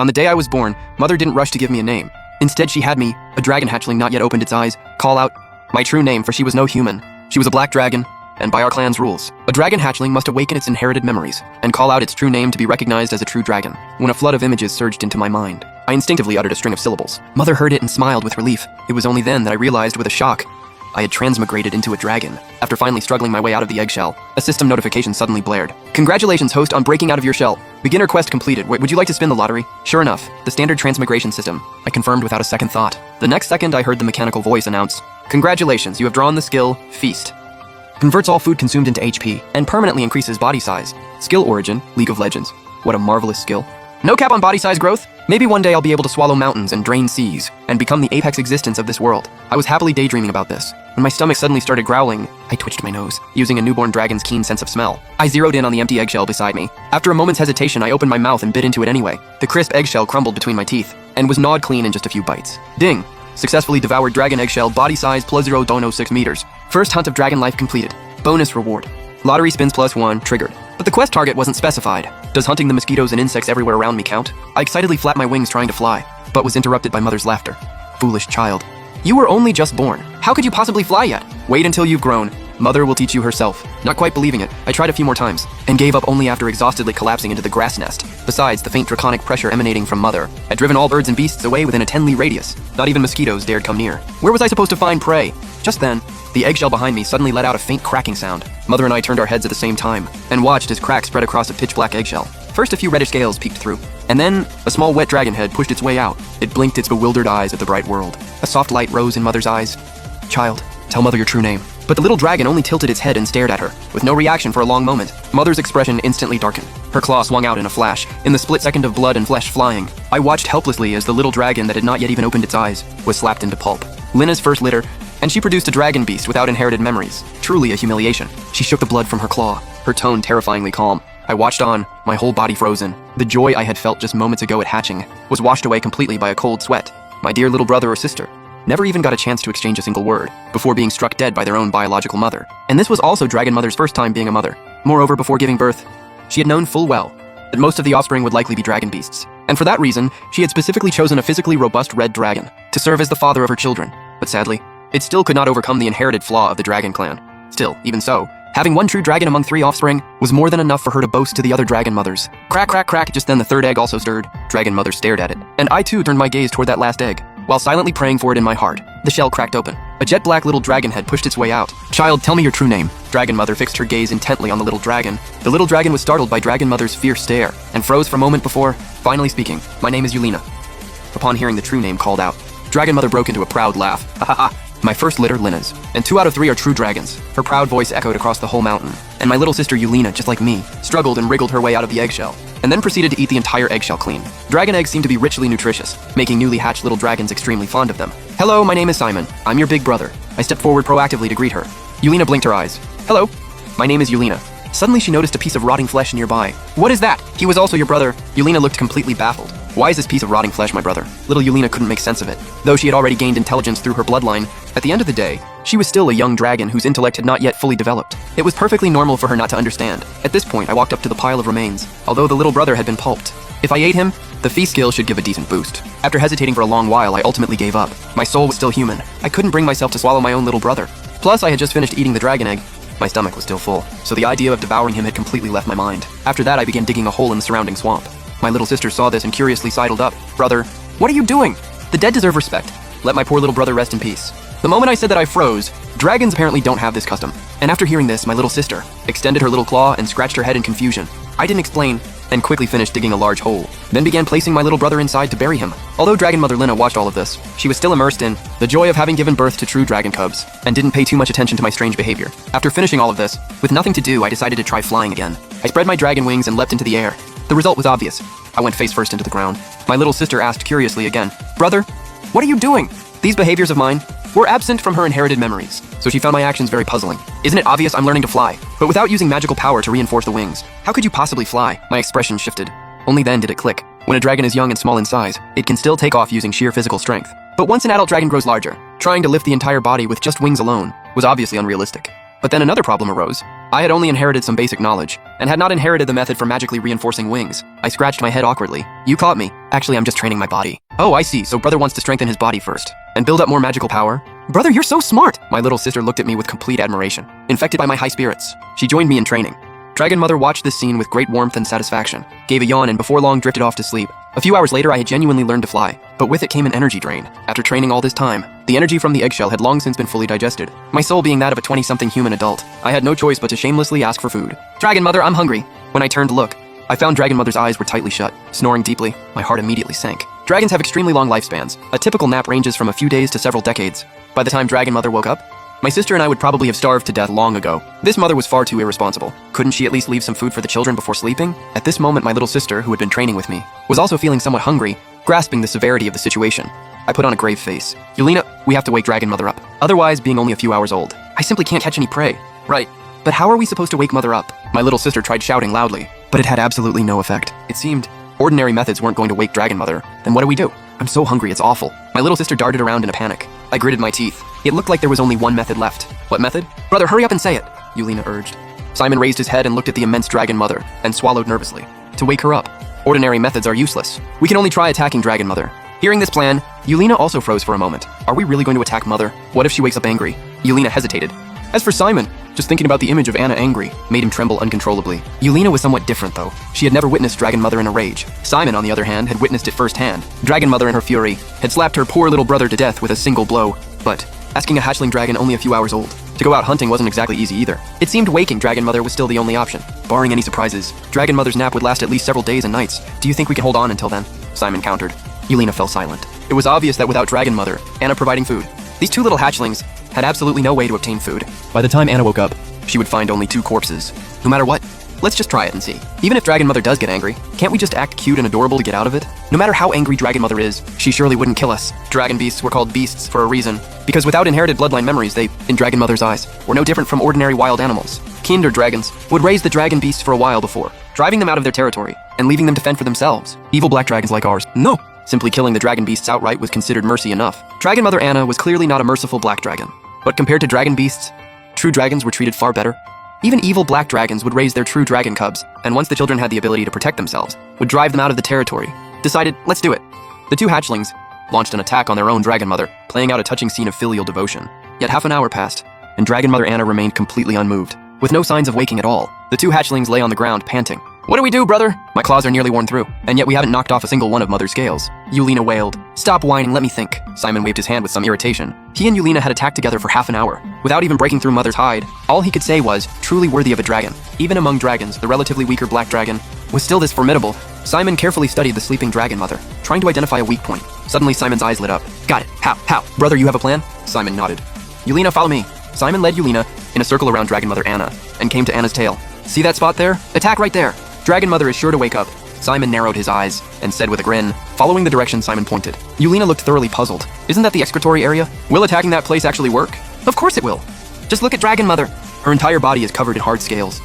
On the day I was born, Mother didn't rush to give me a name. Instead, she had me, a dragon hatchling not yet opened its eyes, call out my true name, for she was no human. She was a black dragon, and by our clan's rules, a dragon hatchling must awaken its inherited memories and call out its true name to be recognized as a true dragon. When a flood of images surged into my mind, I instinctively uttered a string of syllables. Mother heard it and smiled with relief. It was only then that I realized with a shock I had transmigrated into a dragon. After finally struggling my way out of the eggshell, a system notification suddenly blared. Congratulations, host, on breaking out of your shell. Beginner quest completed. Would you like to spin the lottery? Sure enough, the standard transmigration system. I confirmed without a second thought. The next second, I heard the mechanical voice announce, Congratulations, you have drawn the skill, Feast. Converts all food consumed into HP, and permanently increases body size. Skill origin, League of Legends. What a marvelous skill. No cap on body size growth? Maybe one day I'll be able to swallow mountains and drain seas, and become the apex existence of this world. I was happily daydreaming about this. When my stomach suddenly started growling, I twitched my nose, using a newborn dragon's keen sense of smell. I zeroed in on the empty eggshell beside me. After a moment's hesitation, I opened my mouth and bit into it anyway. The crisp eggshell crumbled between my teeth, and was gnawed clean in just a few bites. Ding! Successfully devoured dragon eggshell, body size +0.06 meters. First hunt of dragon life completed. Bonus reward. Lottery spins +1, triggered. But the quest target wasn't specified. Does hunting the mosquitoes and insects everywhere around me count? I excitedly flapped my wings trying to fly, but was interrupted by Mother's laughter. Foolish child. You were only just born. How could you possibly fly yet? Wait until you've grown. Mother will teach you herself. Not quite believing it, I tried a few more times, and gave up only after exhaustedly collapsing into the grass nest. Besides, the faint draconic pressure emanating from Mother had driven all birds and beasts away within a 10-li radius. Not even mosquitoes dared come near. Where was I supposed to find prey? Just then, the eggshell behind me suddenly let out a faint cracking sound. Mother and I turned our heads at the same time, and watched as cracks spread across a pitch-black eggshell. First, a few reddish scales peeked through, and then a small wet dragon head pushed its way out. It blinked its bewildered eyes at the bright world. A soft light rose in Mother's eyes. Child, tell Mother your true name. But the little dragon only tilted its head and stared at her, with no reaction for a long moment. Mother's expression instantly darkened. Her claw swung out in a flash, in the split second of blood and flesh flying. I watched helplessly as the little dragon that had not yet even opened its eyes was slapped into pulp. Lina's first litter, and she produced a dragon beast without inherited memories. Truly a humiliation. She shook the blood from her claw, her tone terrifyingly calm. I watched on, my whole body frozen. The joy I had felt just moments ago at hatching was washed away completely by a cold sweat. My dear little brother or sister never even got a chance to exchange a single word before being struck dead by their own biological mother. And this was also Dragon Mother's first time being a mother. Moreover, before giving birth, she had known full well that most of the offspring would likely be dragon beasts. And for that reason, she had specifically chosen a physically robust red dragon to serve as the father of her children. But sadly, it still could not overcome the inherited flaw of the dragon clan. Still, even so, having one true dragon among 3 offspring was more than enough for her to boast to the other dragon mothers. Crack, crack, crack. Just then the third egg also stirred. Dragon Mother stared at it, and I too turned my gaze toward that last egg, while silently praying for it in my heart. The shell cracked open. A jet-black little dragon head pushed its way out. Child, tell me your true name. Dragon Mother fixed her gaze intently on the little dragon. The little dragon was startled by Dragon Mother's fierce stare, and froze for a moment before finally speaking. My name is Yulina. Upon hearing the true name called out, Dragon Mother broke into a proud laugh. Ha ha ha. My first litter, Lina's, and 2 out of 3 are true dragons. Her proud voice echoed across the whole mountain, and my little sister Yulina, just like me, struggled and wriggled her way out of the eggshell, and then proceeded to eat the entire eggshell clean. Dragon eggs seem to be richly nutritious, making newly hatched little dragons extremely fond of them. Hello, my name is Simon. I'm your big brother. I stepped forward proactively to greet her. Yulina blinked her eyes. Hello, my name is Yulina. Suddenly she noticed a piece of rotting flesh nearby. What is that? He was also your brother. Yulina looked completely baffled. Why is this piece of rotting flesh my brother? Little Yulina couldn't make sense of it. Though she had already gained intelligence through her bloodline, at the end of the day, she was still a young dragon whose intellect had not yet fully developed. It was perfectly normal for her not to understand. At this point, I walked up to the pile of remains, although the little brother had been pulped. If I ate him, the feast skill should give a decent boost. After hesitating for a long while, I ultimately gave up. My soul was still human. I couldn't bring myself to swallow my own little brother. Plus, I had just finished eating the dragon egg. My stomach was still full, so the idea of devouring him had completely left my mind. After that, I began digging a hole in the surrounding swamp. My little sister saw this and curiously sidled up. Brother, what are you doing? The dead deserve respect. Let my poor little brother rest in peace. The moment I said that I froze, dragons apparently don't have this custom. And after hearing this, my little sister extended her little claw and scratched her head in confusion. I didn't explain, and quickly finished digging a large hole, then began placing my little brother inside to bury him. Although Dragon Mother Lina watched all of this, she was still immersed in the joy of having given birth to true dragon cubs, and didn't pay too much attention to my strange behavior. After finishing all of this, with nothing to do, I decided to try flying again. I spread my dragon wings and leapt into the air. The result was obvious. I went face first into the ground. My little sister asked curiously again, Brother, what are you doing? These behaviors of mine were absent from her inherited memories, so she found my actions very puzzling. Isn't it obvious I'm learning to fly, but without using magical power to reinforce the wings? How could you possibly fly? My expression shifted. Only then did it click. When a dragon is young and small in size, it can still take off using sheer physical strength. But once an adult dragon grows larger, trying to lift the entire body with just wings alone was obviously unrealistic. But then another problem arose. I had only inherited some basic knowledge, and had not inherited the method for magically reinforcing wings. I scratched my head awkwardly. You caught me. Actually, I'm just training my body. Oh, I see, so brother wants to strengthen his body first, and build up more magical power? Brother, you're so smart! My little sister looked at me with complete admiration, infected by my high spirits. She joined me in training. Dragon Mother watched this scene with great warmth and satisfaction, gave a yawn, and before long drifted off to sleep. A few hours later, I had genuinely learned to fly, but with it came an energy drain. After training all this time, the energy from the eggshell had long since been fully digested. My soul being that of a 20-something human adult, I had no choice but to shamelessly ask for food. Dragon Mother, I'm hungry. When I turned to look, I found Dragon Mother's eyes were tightly shut. Snoring deeply, my heart immediately sank. Dragons have extremely long lifespans. A typical nap ranges from a few days to several decades. By the time Dragon Mother woke up, my sister and I would probably have starved to death long ago. This mother was far too irresponsible. Couldn't she at least leave some food for the children before sleeping? At this moment, my little sister, who had been training with me, was also feeling somewhat hungry, grasping the severity of the situation. I put on a grave face. Yulina, we have to wake Dragon Mother up. Otherwise, being only a few hours old, I simply can't catch any prey. Right. But how are we supposed to wake Mother up? My little sister tried shouting loudly, but it had absolutely no effect. It seemed ordinary methods weren't going to wake Dragon Mother. Then what do? I'm so hungry, it's awful. My little sister darted around in a panic. I gritted my teeth. It looked like there was only one method left. What method? Brother, hurry up and say it, Yulina urged. Simon raised his head and looked at the immense Dragon Mother, and swallowed nervously. To wake her up. Ordinary methods are useless. We can only try attacking Dragon Mother. Hearing this plan, Yulina also froze for a moment. Are we really going to attack Mother? What if she wakes up angry? Yulina hesitated. As for Simon, just thinking about the image of Anna angry made him tremble uncontrollably. Yulina was somewhat different, though. She had never witnessed Dragon Mother in a rage. Simon, on the other hand, had witnessed it firsthand. Dragon Mother, in her fury, had slapped her poor little brother to death with a single blow. But asking a hatchling dragon only a few hours old to go out hunting wasn't exactly easy either. It seemed waking Dragon Mother was still the only option. Barring any surprises, Dragon Mother's nap would last at least several days and nights. Do you think we can hold on until then? Simon countered. Yulina fell silent. It was obvious that without Dragon Mother, Anna providing food, these two little hatchlings had absolutely no way to obtain food. By the time Anna woke up, she would find only 2 corpses. No matter what, let's just try it and see. Even if Dragon Mother does get angry, can't we just act cute and adorable to get out of it? No matter how angry Dragon Mother is, she surely wouldn't kill us. Dragon beasts were called beasts for a reason, because without inherited bloodline memories, they, in Dragon Mother's eyes, were no different from ordinary wild animals. Kinder dragons would raise the dragon beasts for a while before, driving them out of their territory and leaving them to fend for themselves. Evil black dragons like ours, no. Simply killing the dragon beasts outright was considered mercy enough. Dragon Mother Anna was clearly not a merciful black dragon. But compared to dragon beasts, true dragons were treated far better. Even evil black dragons would raise their true dragon cubs, and once the children had the ability to protect themselves, would drive them out of the territory. Decided, let's do it. The 2 hatchlings launched an attack on their own Dragon Mother, playing out a touching scene of filial devotion. Yet half an hour passed, and Dragon Mother Anna remained completely unmoved, with no signs of waking at all. The 2 hatchlings lay on the ground, panting. What do we do, brother? My claws are nearly worn through, and yet we haven't knocked off a single one of Mother's scales. Yulina wailed. Stop whining, let me think. Simon waved his hand with some irritation. He and Yulina had attacked together for half an hour, without even breaking through Mother's hide. All he could say was, truly worthy of a dragon. Even among dragons, the relatively weaker black dragon was still this formidable. Simon carefully studied the sleeping Dragon Mother, trying to identify a weak point. Suddenly, Simon's eyes lit up. Got it. How? Brother, you have a plan? Simon nodded. Yulina, follow me. Simon led Yulina in a circle around Dragon Mother Anna, and came to Anna's tail. See that spot there? Attack right there. Dragon Mother is sure to wake up. Simon narrowed his eyes and said with a grin, following the direction Simon pointed. Yulina looked thoroughly puzzled. Isn't that the excretory area? Will attacking that place actually work? Of course it will. Just look at Dragon Mother. Her entire body is covered in hard scales.